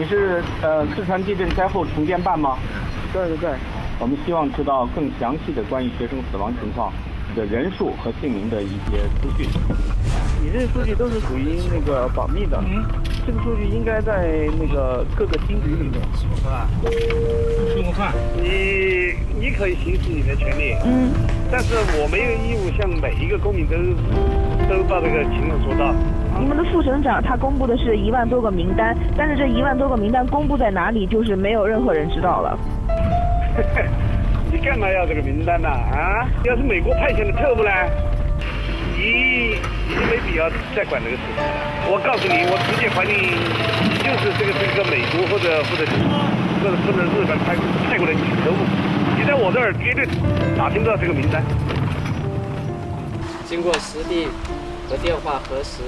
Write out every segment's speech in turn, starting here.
你是四川地震灾后重建办吗？对对对。我们希望知道更详细的关于学生死亡情况的人数和姓名的一些资讯。你这些数据都是属于那个保密的。这个数据应该在那个各个厅局里面。吃过饭？吃过饭？你可以行使你的权利。但是我没有义务向每一个公民都把这个情况说到。你们的副省长他公布的是1万多个名单，但是这1万多个名单公布在哪里，就是没有任何人知道了。你干嘛要这个名单呢？啊，要是美国派遣的特务呢，你就没必要再管这个事情了。我告诉你，我直接怀疑你就是这个美国或者日本派过来的特务。你在我这儿绝对打听不到这个名单。经过实地和电话核实，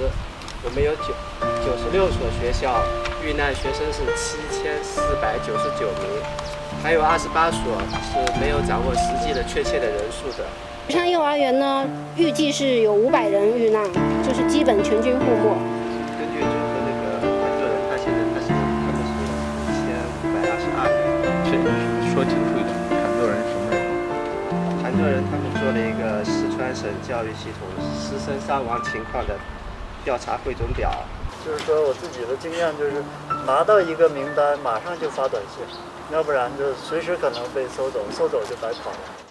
我们有96所学校遇难学生是7499名，还有28所是没有掌握实际的确切的人数的。宜昌幼儿园呢，预计是有500人遇难，就是基本全军覆没。根据整个那个韩国人，他们是1522人。说清楚一点，韩国人什么人？韩国人他们做了一个四川省教育系统师生伤亡情况的调查汇总表。就是说我自己的经验就是，拿到一个名单马上就发短信，要不然就随时可能被收走，收走就白跑了。